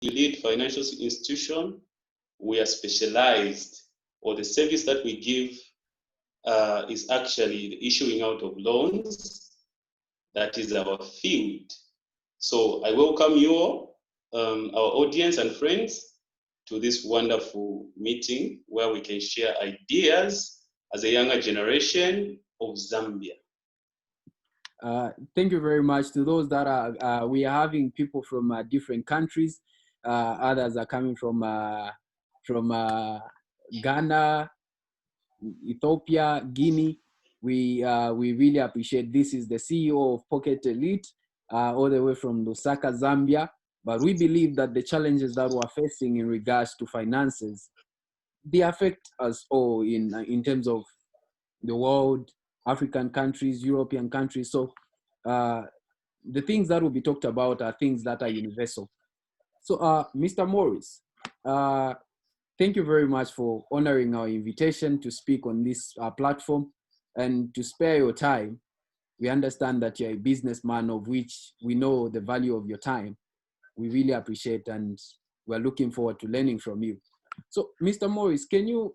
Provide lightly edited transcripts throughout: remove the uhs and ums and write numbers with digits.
Elite Financial Institution, we are specialized, or the service that we give is actually the issuing out of loans. That is our field. So I welcome you all, our audience and friends, to this wonderful meeting where we can share ideas as a younger generation of Zambia. Thank you very much to those that are, we are having people from different countries. Others are coming from Ghana, Ethiopia, Guinea. We really appreciate. This is the CEO of Pocket Elite, all the way from Lusaka, Zambia. But we believe that the challenges that we're facing in regards to finances, they affect us all in terms of the world, African countries, European countries. So the things that will be talked about are things that are universal. So Mr. Morris, thank you very much for honoring our invitation to speak on this platform and to spare your time. We understand that you're a businessman, of which we know the value of your time. We really appreciate, and we're looking forward to learning from you. So Mr. Morris, can you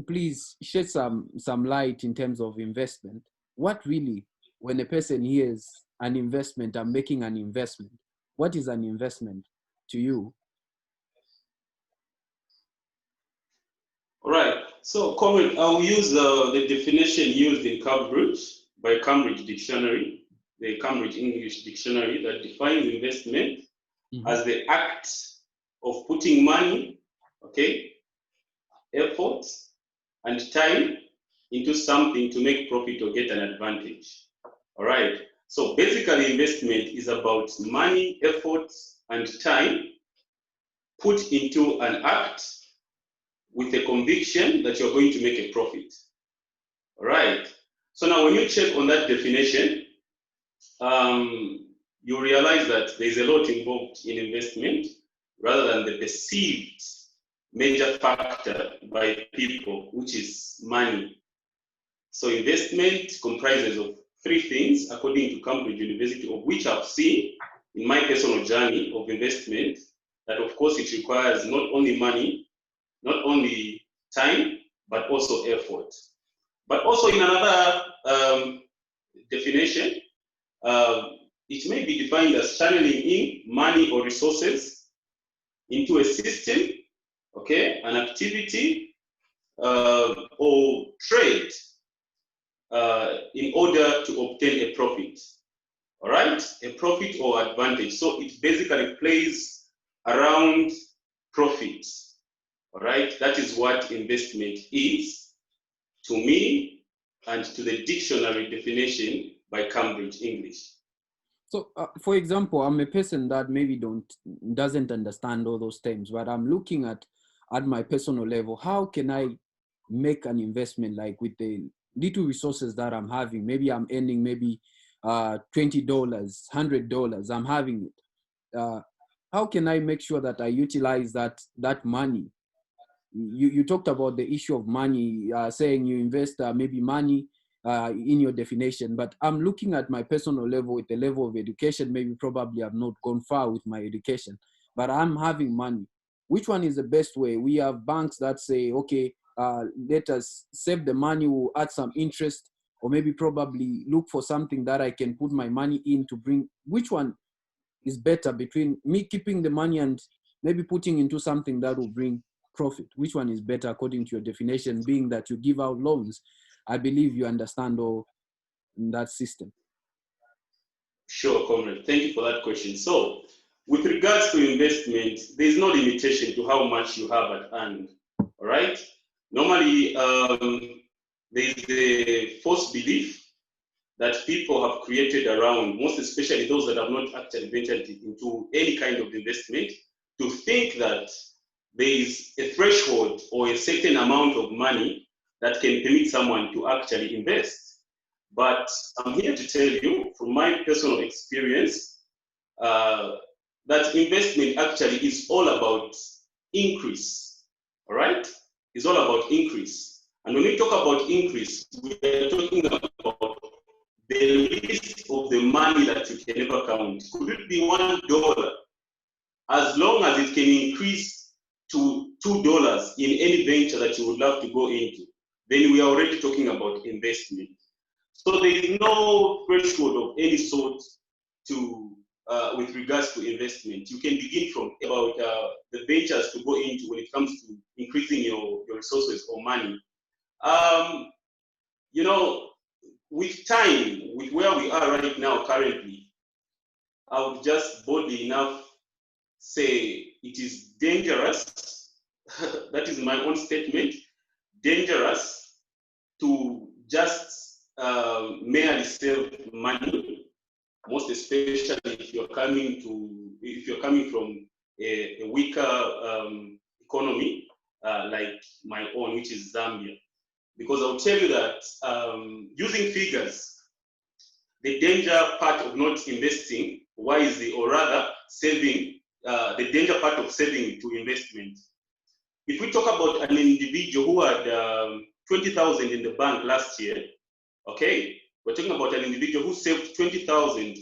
please shed some light in terms of investment? What really, when a person hears an investment, I'm making an investment, what is an investment to you? All right, so Colin, I'll use the definition used in Cambridge by Cambridge Dictionary, the Cambridge English Dictionary, that defines investment as the act of putting money, okay, effort, and time into something to make profit or get an advantage. All right, so basically investment is about money, effort, and time put into an act with a conviction that you're going to make a profit. All right, so now when you check on that definition, you realize that there's a lot involved in investment rather than the perceived major factor by people, which is money. So investment comprises of three things, according to Cambridge University, of which I've seen in my personal journey of investment, that of course it requires not only money, not only time, but also effort. But also in another definition, it may be defined as channeling in money or resources into a system, okay, an activity or trade in order to obtain a profit, all right, a profit or advantage. So it basically plays around profit, all right. That is what investment is to me and to the dictionary definition by Cambridge English. So, for example, I'm a person that maybe doesn't understand all those terms, but I'm looking at my personal level. How can I make an investment, like with the little resources that I'm having? Maybe I'm earning maybe $20, $100. I'm having it. How can I make sure that I utilize that money? You talked about the issue of money, saying you invest maybe money in your definition, but I'm looking at my personal level with the level of education. Maybe probably I've not gone far with my education, but I'm having money. Which one is the best way? We have banks that say, okay, let us save the money, we'll add some interest, or maybe probably look for something that I can put my money in to bring. Which one is better between me keeping the money and maybe putting into something that will bring profit? Which one is better according to your definition, being that you give out loans? I believe you understand all in that system. Sure, comrade. Thank you for that question. So, with regards to investment, there is no limitation to how much you have at hand. All right. Normally, there is a false belief that people have created around, most especially those that have not actually ventured into any kind of investment, to think that there is a threshold or a certain amount of money that can permit someone to actually invest. But I'm here to tell you from my personal experience that investment actually is all about increase, all right? It's all about increase. And when we talk about increase, we are talking about the least of the money that you can ever count. Could it be $1 as long as it can increase to $2 in any venture that you would love to go into, then we are already talking about investment. So there is no threshold of any sort to with regards to investment. You can begin from about the ventures to go into when it comes to increasing your resources or money. You know, with time, with where we are right now currently, I would just boldly enough say it is dangerous. That is my own statement. Dangerous to just merely save money, most especially if you're coming from a weaker economy like my own, which is Zambia. Because I'll tell you that using figures, the danger part of not investing wisely, or rather saving, the danger part of saving to investment. If we talk about an individual who had 20,000 in the bank last year, okay, we're talking about an individual who saved 20,000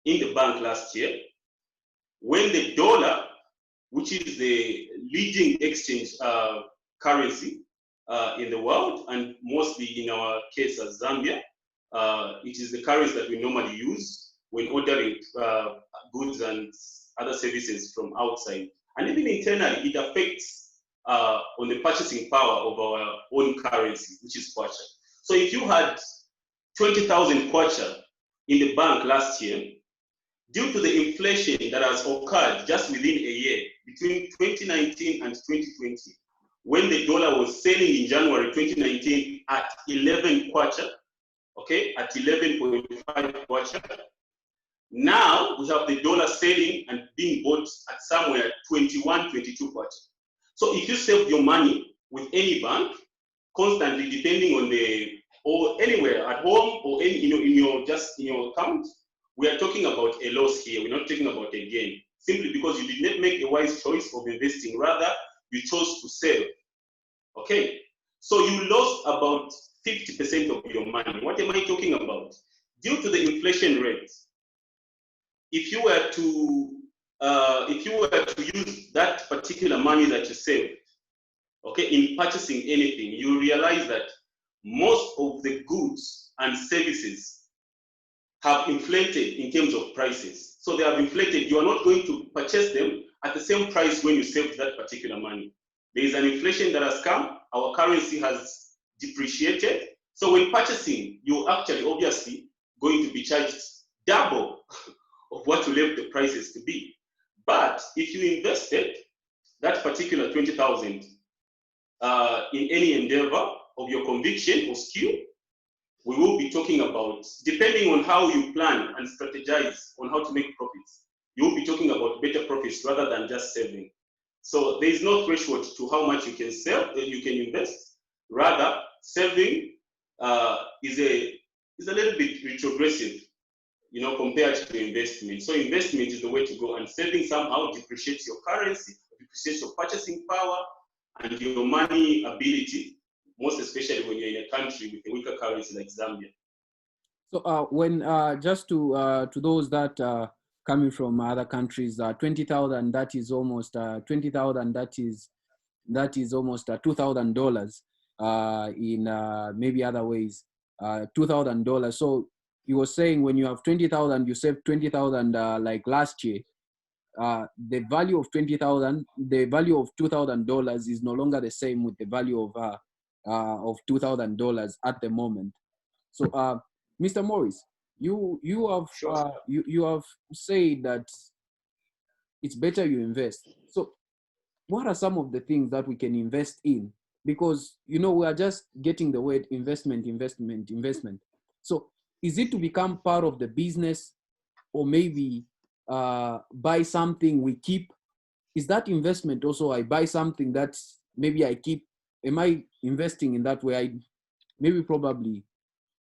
in the bank last year, when the dollar, which is the leading exchange currency in the world, and mostly in our case as Zambia, it is the currency that we normally use when ordering goods and other services from outside. And even internally, it affects on the purchasing power of our own currency, which is kwacha. So if you had 20,000 kwacha in the bank last year, due to the inflation that has occurred just within a year, between 2019 and 2020, when the dollar was selling in January 2019 at 11 kwacha, okay, at 11.5 kwacha. Now we have the dollar selling and being bought at somewhere 21, 22 kwacha. So if you save your money with any bank, constantly, depending on or anywhere at home or in your account, we are talking about a loss here. We're not talking about a gain, simply because you did not make a wise choice of investing. Rather, you chose to save. Okay, so you lost about 50% of your money. What am I talking about? Due to the inflation rate, if you were to use that particular money that you saved, okay, in purchasing anything, you realize that most of the goods and services have inflated in terms of prices. So they have inflated. You are not going to purchase them at the same price when you saved that particular money. There is an inflation that has come. Our currency has depreciated. So when purchasing, you're actually obviously going to be charged double of what you left the prices to be. But if you invested that particular 20,000 in any endeavor of your conviction or skill, we will be talking about, depending on how you plan and strategize on how to make profits, you will be talking about better profits rather than just saving. So there is no threshold to how much you can sell, you can invest. Rather, saving is a little bit retrogressive, compared to investment. So investment is the way to go, and saving somehow depreciates your currency, depreciates your purchasing power and your money ability, most especially when you're in a country with a weaker currency like Zambia. So when just to those that coming from other countries, 20,000, that is almost 20,000. That is almost $2,000 in maybe other ways, $2,000. So you were saying when you have 20,000, you save 20,000 like last year. The value of 20,000, the value of $2,000 is no longer the same with the value of $2,000 at the moment. So, Mr. Morris, you have Sure. you have said that it's better you invest. So, what are some of the things that we can invest in? Because we are just getting the word investment. So, is it to become part of the business, or maybe buy something we keep? Is that investment also? I buy something that maybe I keep. Am I investing in that way? Probably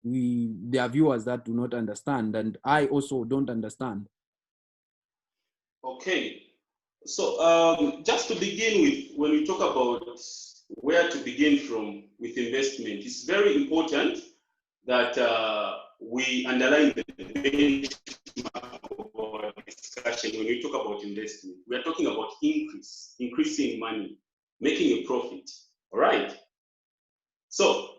there are viewers that do not understand, and I also don't understand. Okay, so just to begin with, when we talk about where to begin from with investment, it's very important that we underline the benchmark of our discussion when we talk about investment. We are talking about increasing money, making a profit. All right. So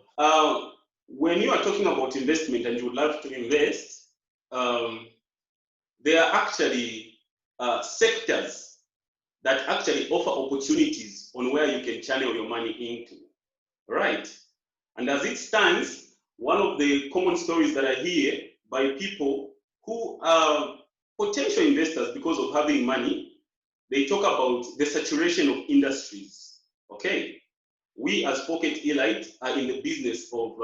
when you are talking about investment and you would love to invest, there are actually sectors that actually offer opportunities on where you can channel your money into. All right. And as it stands, one of the common stories that I hear by people who are potential investors because of having money, they talk about the saturation of industries. Okay, we as Pocket Elite are in the business of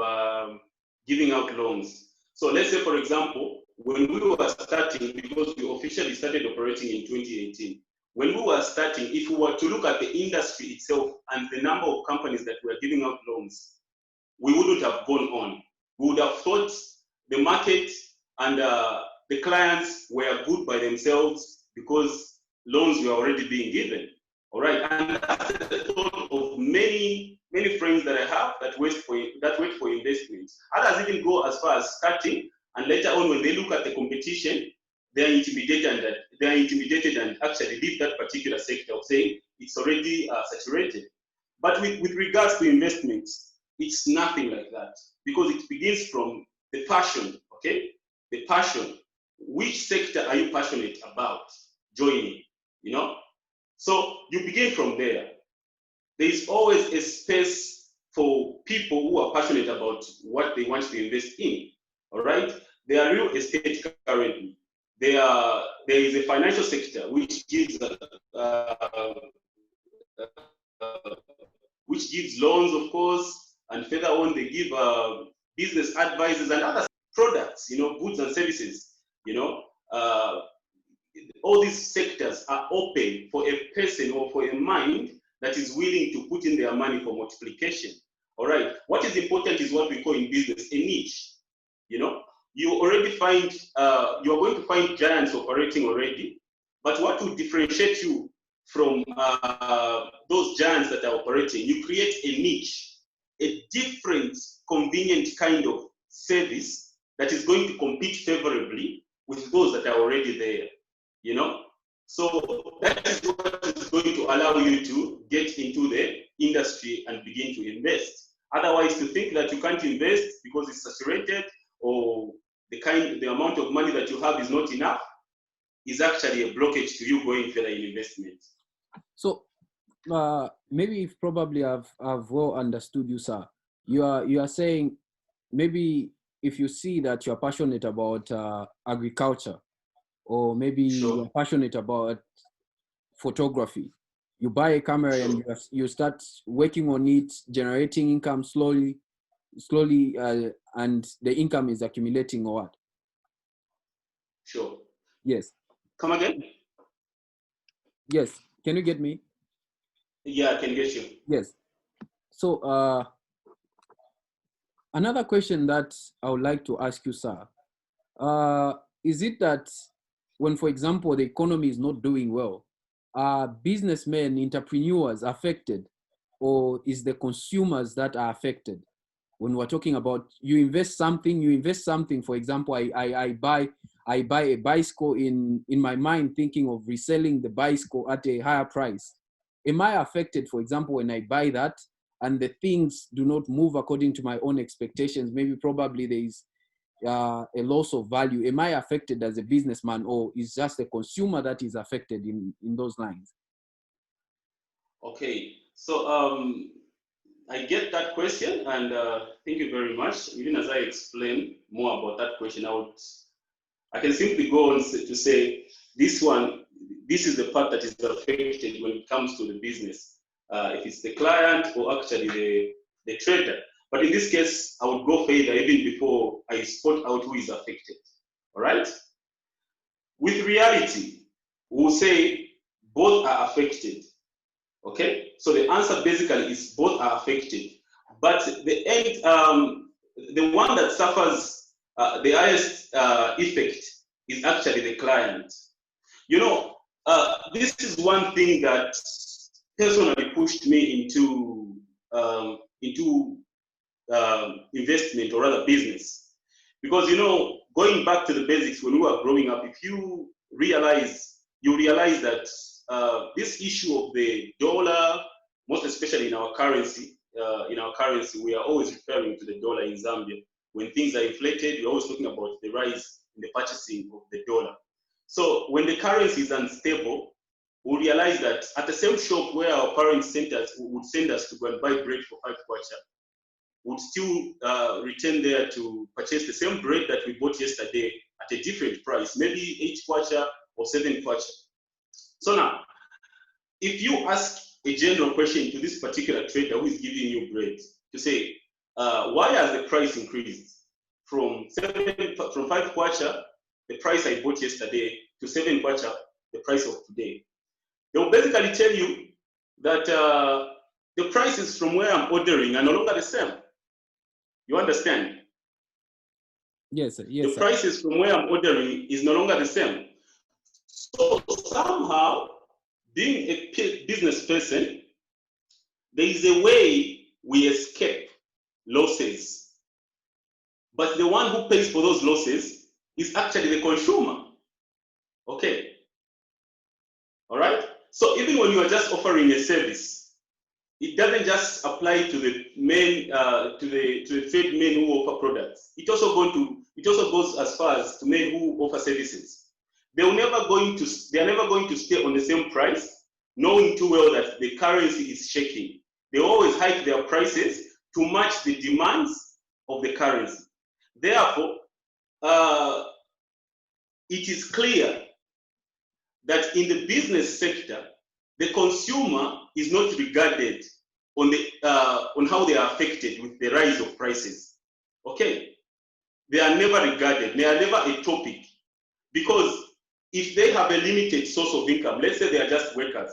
giving out loans. So let's say, for example, when we were starting, because we officially started operating in 2018, when we were starting, if we were to look at the industry itself and the number of companies that were giving out loans, we wouldn't have gone on. We would have thought the market and the clients were good by themselves because loans were already being given. All right, and that's the thought of many friends that I have that wait for investments. Others even go as far as starting, and later on, when they look at the competition, they are intimidated and actually leave that particular sector of saying it's already saturated. But with regards to investments, it's nothing like that, because it begins from the passion. Okay, the passion. Which sector are you passionate about joining? You know, so you begin from there. There is always a space for people who are passionate about what they want to invest in. All right, there are real estate currently. There is a financial sector which gives loans, of course, and further on they give business advices and other products, you know, goods and services. You know, all these sectors are open for a person or for a mind that is willing to put in their money for multiplication. All right. What is important is what we call in business a niche. You know, you already find you are going to find giants operating already, but what will differentiate you from those giants that are operating? You create a niche, a different, convenient kind of service that is going to compete favorably with those that are already there. You know, so that is what is going to allow you to get into the industry and begin to invest. Otherwise, to think that you can't invest because it's saturated or the amount of money that you have is not enough is actually a blockage to you going further in investment. So maybe probably I've well understood you, sir. You are saying maybe if you see that you're passionate about agriculture, or maybe Sure. you're passionate about photography, you buy a camera. Sure. And you start working on it, generating income slowly, and the income is accumulating or what? Sure. Yes. Come again? Yes. Can you get me? Yeah, I can get you. Yes. So another question that I would like to ask you, sir, is it that when, for example, the economy is not doing well, are businessmen, entrepreneurs affected, or is the consumers that are affected? When we're talking about you invest something, for example, I buy a bicycle in my mind, thinking of reselling the bicycle at a higher price. Am I affected, for example, when I buy that and the things do not move according to my own expectations? Maybe probably there is a loss of value. Am I affected as a businessman, or is just the consumer that is affected in those lines? Okay, so I get that question, and thank you very much. Even as I explain more about that question, I can simply go on to say this is the part that is affected when it comes to the business. If it's the client or actually the trader. But in this case, I would go further even before I spot out who is affected. All right? With reality, we'll say both are affected. Okay? So the answer basically is both are affected. But the one that suffers the highest effect is actually the client. You know, this is one thing that personally pushed me into investment, or rather business, because, you know, going back to the basics, when we were growing up, if you you realize that this issue of the dollar, most especially in our currency, we are always referring to the dollar in Zambia. When things are inflated, we're always talking about the rise in the purchasing of the dollar. So when the currency is unstable, we realize that at the same shop where our parents would send us to go and buy bread for 5 kwacha, would still return there to purchase the same bread that we bought yesterday at a different price, maybe 8 kwacha or 7 kwacha. So now, if you ask a general question to this particular trader who is giving you bread to say, why has the price increased from 5 kwacha, the price I bought yesterday, to 7 kwacha, the price of today? They'll basically tell you that the prices from where I'm ordering are no longer the same. You understand? Yes, sir. Yes, the prices from where I'm ordering is no longer the same. So somehow, being a business person, there is a way we escape losses. But the one who pays for those losses is actually the consumer. Okay. All right. So even when you are just offering a service, it doesn't just apply to the men, to the trade men who offer products. It also goes as far as to men who offer services. They are never going to stay on the same price, knowing too well that the currency is shaking. They always hike their prices to match the demands of the currency. Therefore, it is clear that in the business sector, the consumer is not regarded on how they are affected with the rise of prices. Okay, they are never regarded. They are never a topic, because if they have a limited source of income, let's say they are just workers,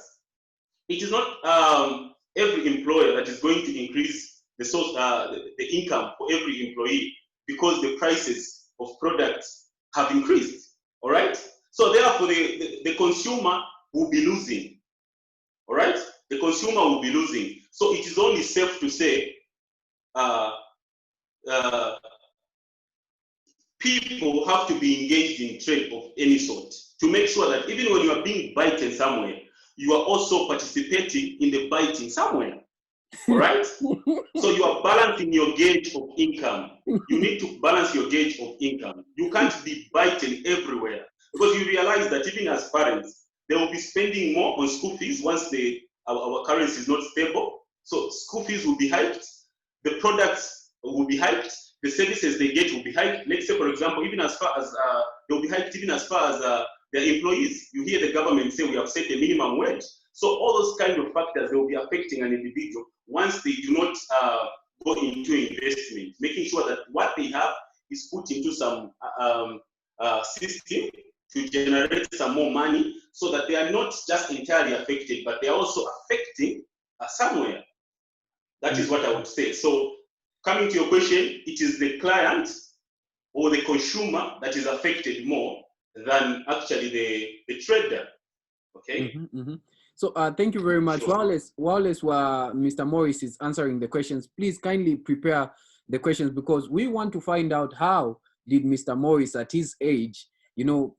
it is not every employer that is going to increase the income for every employee because the prices of products have increased. All right. So therefore, the consumer will be losing. All right. The consumer will be losing. So it is only safe to say people have to be engaged in trade of any sort to make sure that even when you are being bitten somewhere, you are also participating in the biting somewhere. All right? So you are balancing your gauge of income. You need to balance your gauge of income. You can't be biting everywhere, because you realize that even as parents, they will be spending more on school fees once our currency is not stable. So school fees will be hiked, the products will be hiked, the services they get will be hiked. Let's say, for example, even as far as they will be hiked, even as far as their employees. You hear the government say we have set a minimum wage. So all those kind of factors, they will be affecting an individual once they do not go into investment, making sure that what they have is put into some system to generate some more money, so that they are not just entirely affected, but they are also affecting somewhere. That is what I would say. So coming to your question, it is the client or the consumer that is affected more than actually the trader. Okay. Mm-hmm, mm-hmm. So thank you very much. Sure. While Mr. Morris is answering the questions, please kindly prepare the questions, because we want to find out how did Mr. Morris at his age,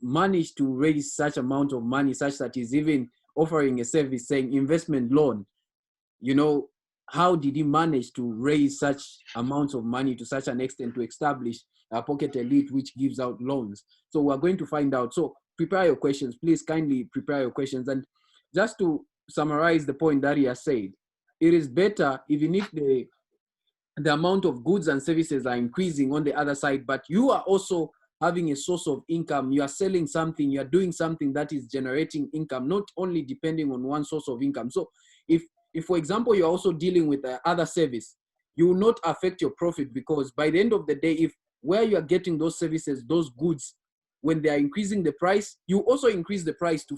manage to raise such amount of money such that he's even offering a service saying investment loan. How did he manage to raise such amounts of money to such an extent to establish a Pocket Elite which gives out loans? So we're going to find out. So prepare your questions. Please kindly prepare your questions. And just to summarize the point that he has said, it is better even if the amount of goods and services are increasing on the other side, but you are also having a source of income. You are selling something, you are doing something that is generating income, not only depending on one source of income. So if for example, you're also dealing with other service, you will not affect your profit, because by the end of the day, if where you are getting those services, those goods, when they are increasing the price, you also increase the price to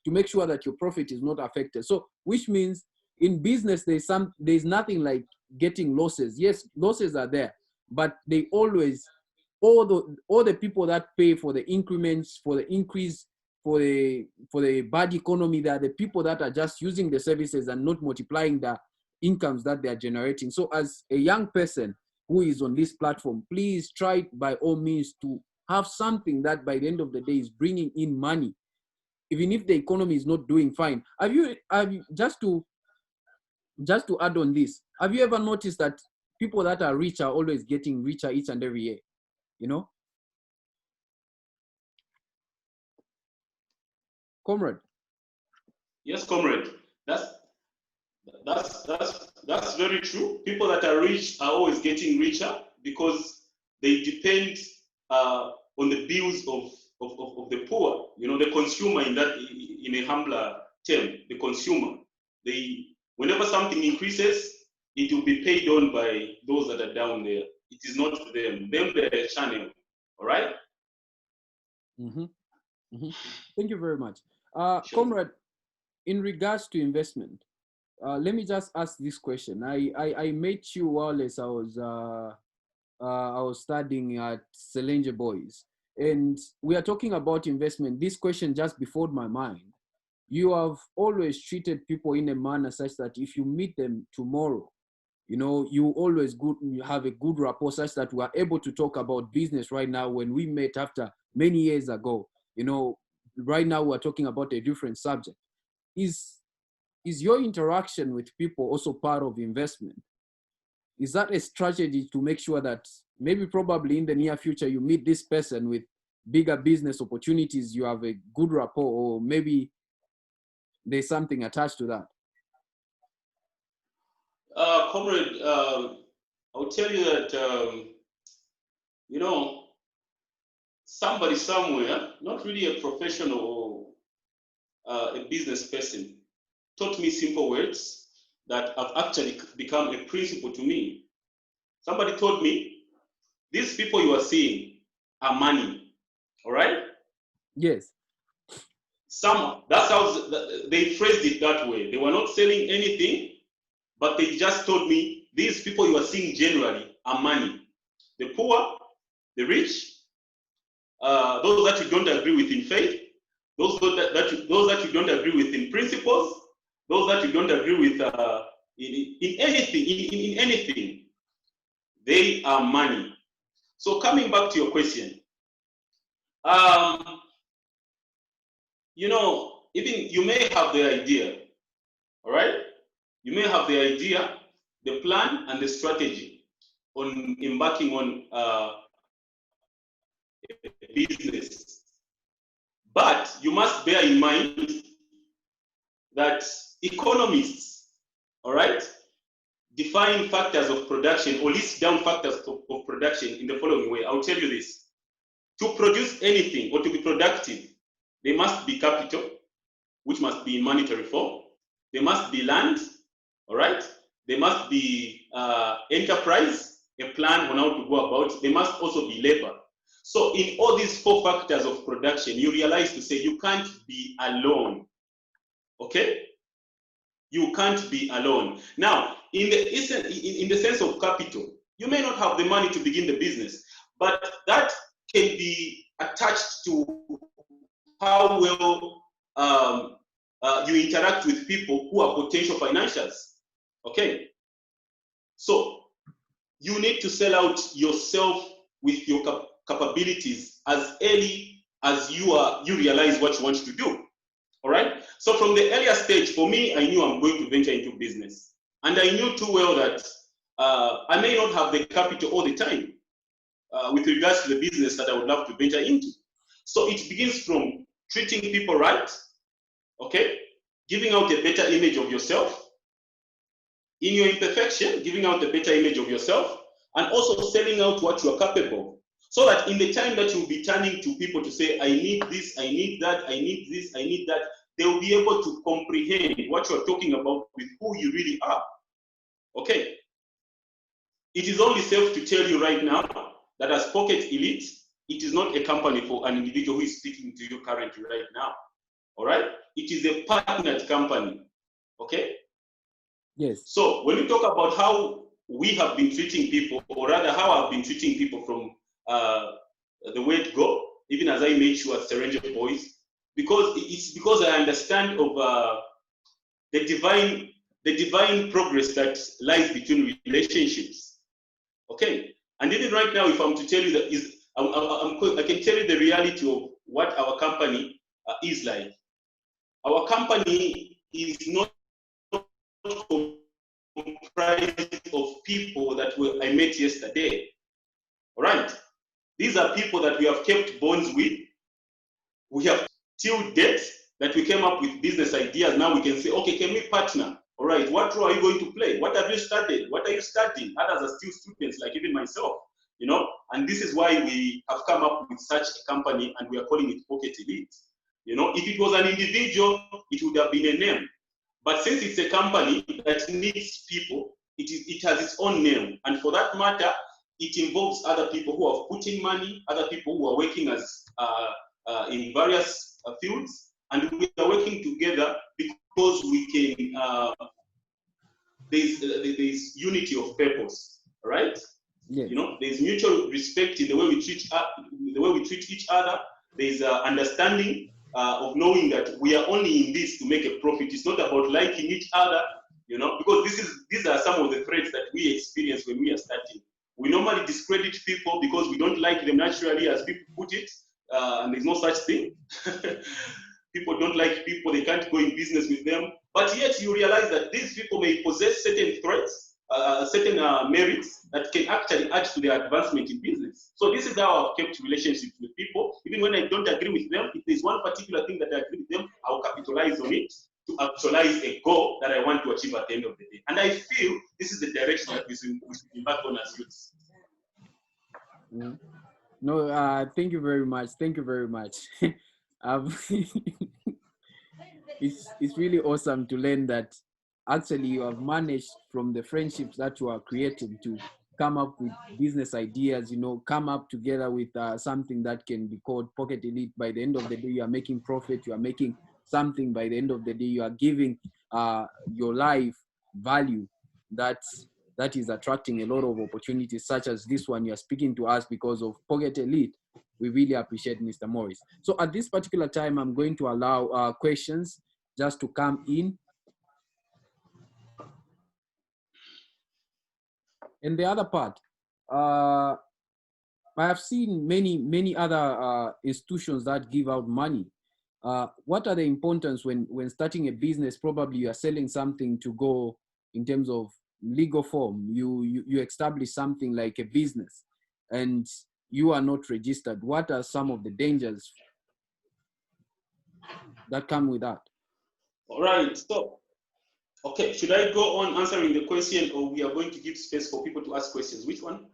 make sure that your profit is not affected. So which means in business, there's nothing like getting losses. Yes, losses are there, but they always, all the people that pay for the increments, for the increase, for the bad economy, that the people that are just using the services and not multiplying the incomes that they are generating. So as a young person who is on this platform, please try by all means to have something that by the end of the day is bringing in money even if the economy is not doing fine. Have you just to add on this, have you ever noticed that people that are rich are always getting richer each and every year? You know, comrade. Yes, comrade. That's very true. People that are rich are always getting richer because they depend on the bills of the poor. You know, the consumer, in a humbler term, the consumer. Whenever something increases, it will be paid on by those that are down there. It is not them. They're a channel. All right. Mm-hmm. Mm-hmm. Thank you very much, Sure. comrade. In regards to investment, let me just ask this question. I met you while as I was studying at Selenge Boys, and we are talking about investment. This question just before my mind. You have always treated people in a manner such that if you meet them tomorrow, you know, you have a good rapport such that we are able to talk about business right now. When we met after many years ago, you know, right now we're talking about a different subject. Is your interaction with people also part of investment? Is that a strategy to make sure that maybe probably in the near future you meet this person with bigger business opportunities, you have a good rapport, or maybe there's something attached to that? Comrade, I'll tell you that, you know, somebody somewhere, not really a professional or a business person, taught me simple words that have actually become a principle to me. Somebody told me, these people you are seeing are money, all right? Yes. That's how they phrased it that way. They were not selling anything, but they just told me, these people you are seeing generally are money. The poor, the rich, those that you don't agree with in faith, those that you don't agree with in principles, those that you don't agree with in anything, they are money. So coming back to your question, you know, even you may have the idea, all right? You may have the idea, the plan, and the strategy on embarking on a business. But you must bear in mind that economists, all right, define factors of production or list down factors of production in the following way. I'll tell you this. To produce anything or to be productive, there must be capital, which must be in monetary form. There must be land, all right? There must be enterprise, a plan on how to go about it. There must also be labor. So in all these four factors of production, you realize to say you can't be alone, okay? You can't be alone. Now, in the sense of capital, you may not have the money to begin the business, but that can be attached to how well you interact with people who are potential financials. Okay? So you need to sell out yourself with your capabilities as early as you realize what you want to do. All right? So from the earlier stage, for me, I knew I'm going to venture into business. And I knew too well that I may not have the capital all the time with regards to the business that I would love to venture into. So it begins from treating people right, okay? Giving out a better image of yourself. In your imperfection, giving out a better image of yourself, and also selling out what you are capable of. So that in the time that you'll be turning to people to say, I need this, I need that, I need this, I need that, they will be able to comprehend what you're talking about with who you really are. Okay? It is only safe to tell you right now that as Pocket Elite, it is not a company for an individual who is speaking to you currently right now. All right? It is a partnered company. Okay? Yes. So when we talk about how we have been treating people, or rather how I've been treating people from the word go, even as I made sure at Selenge Boys, it's because I understand of the divine progress that lies between relationships. Okay, and even right now, if I'm to tell you that I can tell you the reality of what our company is like. our company is not comprised of people that I met yesterday. All right. These are people that we have kept bonds with. We have till date that we came up with business ideas. Now we can say, okay, can we partner? All right, what role are you going to play? What have you studied? What are you studying? Others are still students, like even myself, you know. And this is why we have come up with such a company, and we are calling it Pocket Elite. You know, if it was an individual, it would have been a name. But since it's a company that needs people, it has its own name. And for that matter, it involves other people who have put in money, other people who are working as in various fields, and we are working together because we can. There's unity of purpose, right? Yes. You know, there's mutual respect in the way we treat each other. There's understanding of knowing that we are only in this to make a profit. It's not about liking each other, you know, because these are some of the threats that we experience when we are starting. We normally discredit people because we don't like them naturally, as people put it, and there's no such thing. People don't like people, they can't go in business with them. But yet you realize that these people may possess certain threats, certain merits that can actually add to their advancement in business. So this is how I've kept relationships with people. Even when I don't agree with them, if there's one particular thing that I agree with them, I'll capitalize on it to actualize a goal that I want to achieve at the end of the day. And I feel this is the direction that we should embark on as youths. Mm. No, thank you very much. Thank you very much. It's really awesome to learn that actually you have managed from the friendships that you are creating to come up with business ideas, you know, come up together with something that can be called Pocket Elite. By the end of the day, you are making profit, you are making something. By the end of the day, you are giving your life value that is attracting a lot of opportunities, such as this one. You are speaking to us because of Pocket Elite. We really appreciate Mr. Morris. So at this particular time, I'm going to allow questions just to come in. And the other part, I have seen many other institutions that give out money. What are the importance when starting a business? Probably you are selling something to go in terms of legal form. You establish something like a business, and you are not registered. What are some of the dangers that come with that? All right, so, okay, should I go on answering the question, or we are going to give space for people to ask questions? Which one?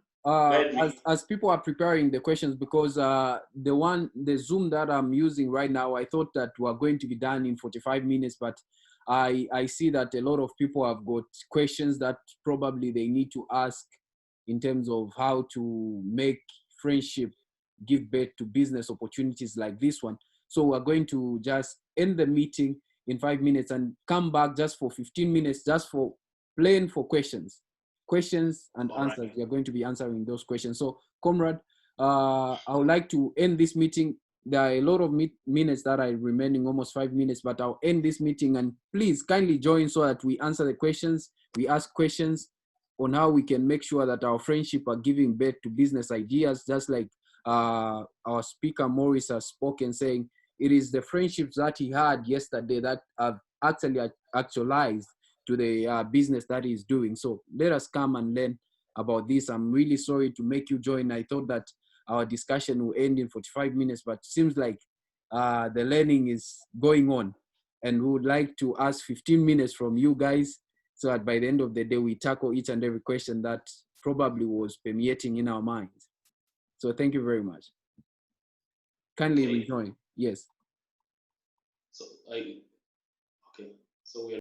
As people are preparing the questions, because the Zoom that I'm using right now, I thought that we're going to be done in 45 minutes, but I see that a lot of people have got questions that probably they need to ask in terms of how to make friendship give birth to business opportunities like this one. So we're going to just end the meeting in 5 minutes and come back just for 15 minutes, just for plain for questions and answers. Right. We are going to be answering those questions. So, Comrade, I would like to end this meeting. There are a lot of minutes that are remaining, almost 5 minutes, but I'll end this meeting, and please kindly join so that we answer the questions. We ask questions on how we can make sure that our friendship are giving birth to business ideas, just like our speaker Morris has spoken, saying it is the friendships that he had yesterday that have actually actualized to the business that he's doing. So let us come and learn about this. I'm really sorry to make you join. I thought that our discussion will end in 45 minutes, but it seems like the learning is going on. And we would like to ask 15 minutes from you guys so that by the end of the day, we tackle each and every question that probably was permeating in our minds. So thank you very much. Kindly rejoin. Yes. So so we are